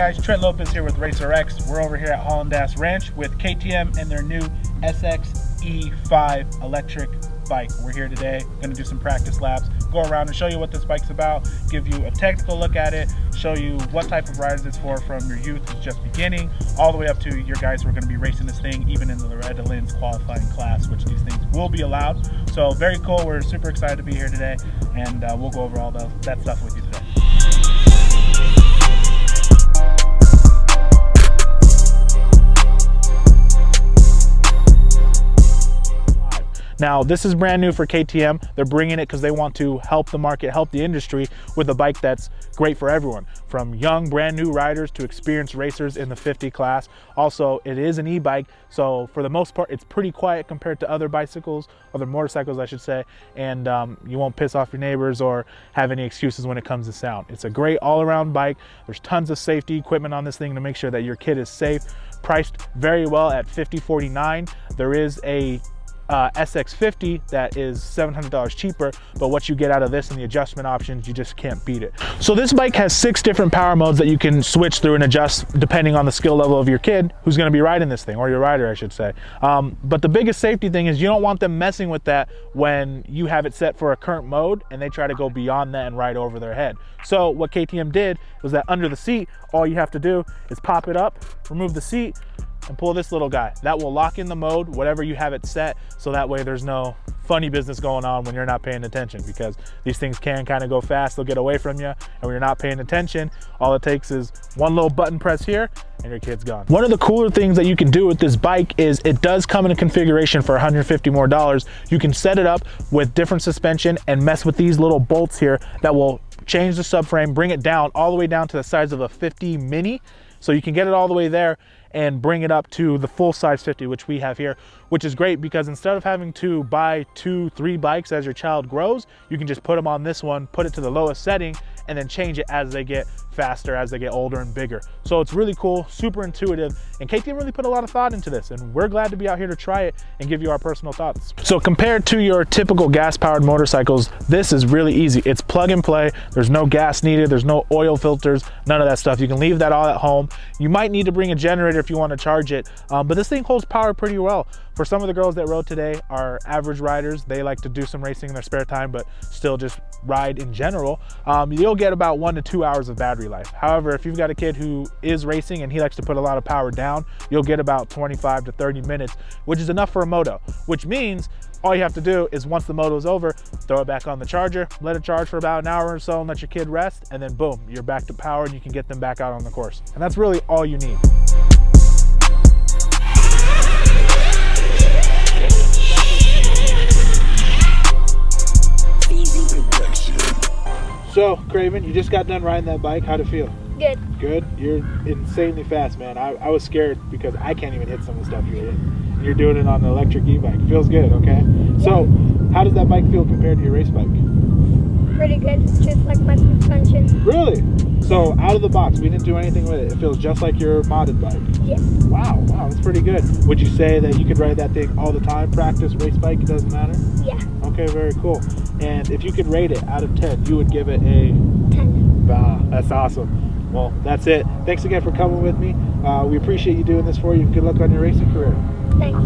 guys, Trent Lopez here with RacerX. We're over here at Holland Ass Ranch with KTM and their new SX-E5 electric bike. We're here today, going to do some practice laps, go around and show you what this bike's about, give you a technical look at it, show you what type of riders it's for, from your youth who's just beginning, all the way up to your guys who are going to be racing this thing, even in the Loretta Lynn's qualifying class, which these things will be allowed. So very cool. We're super excited to be here today, and we'll go over all that stuff with you today. Now, this is brand new for KTM. They're bringing it because they want to help the market, help the industry with a bike that's great for everyone, from young, brand new riders to experienced racers in the 50 class. Also, it is an e-bike, so for the most part, it's pretty quiet compared to other bicycles, other motorcycles, I should say, and you won't piss off your neighbors or have any excuses when it comes to sound. It's a great all-around bike. There's tons of safety equipment on this thing to make sure that your kid is safe. Priced very well at $5049. There is a SX50 that is $700 cheaper, but what you get out of this and the adjustment options, you just can't beat it. So this bike has 6 different power modes that you can switch through and adjust depending on the skill level of your kid who's going to be riding this thing, or your rider, I should say. But the biggest safety thing is you don't want them messing with that when you have it set for a current mode and they try to go beyond that and ride over their head. So what KTM did was that under the seat, all you have to do is pop it up, remove the seat, and pull this little guy. That will lock in the mode, whatever you have it set, so that way there's no funny business going on when you're not paying attention, because these things can kind of go fast. They'll get away from you, and when you're not paying attention, all it takes is one little button press here and your kid's gone. One of the cooler things that you can do with this bike is it does come in a configuration for $150 more. You can set it up with different suspension and mess with these little bolts here that will change the subframe, bring it down all the way down to the size of a 50 Mini. So you can get it all the way there and bring it up to the full size 50, which we have here, which is great because instead of having to buy 2-3 bikes as your child grows, you can just put them on this one, put it to the lowest setting, and then change it as they get faster, as they get older and bigger. So it's really cool, super intuitive, and KTM really put a lot of thought into this, and we're glad to be out here to try it and give you our personal thoughts. So compared to your typical gas-powered motorcycles, this is really easy. It's plug and play. There's no gas needed. There's no oil filters, none of that stuff. You can leave that all at home. You might need to bring a generator if you want to charge it, but this thing holds power pretty well. For some of the girls that rode today are average riders. They like to do some racing in their spare time, but still just ride in general. You'll get about 1 to 2 hours of battery life. However, if you've got a kid who is racing and he likes to put a lot of power down, you'll get about 25 to 30 minutes, which is enough for a moto, which means all you have to do is once the moto is over, throw it back on the charger, let it charge for about an hour or so and let your kid rest, and then boom, you're back to power and you can get them back out on the course. And that's really all you need. So, Craven, you just got done riding that bike. How'd it feel? Good. Good? You're insanely fast, man. I was scared because I can't even hit some of the stuff you're hitting. You're doing it on an electric e-bike. Feels good, okay? Yeah. So, how does that bike feel compared to your race bike? Pretty good. It's just like my suspension. Really? So, out of the box, we didn't do anything with it. It feels just like your modded bike. Yeah. Wow, that's pretty good. Would you say that you could ride that thing all the time? Practice, race bike, it doesn't matter? Yeah. Okay, very cool. And if you could rate it out of 10, you would give it a 10. Wow, that's awesome. Well, that's it. Thanks again for coming with me. We appreciate you doing this for you. Good luck on your racing career. Thanks.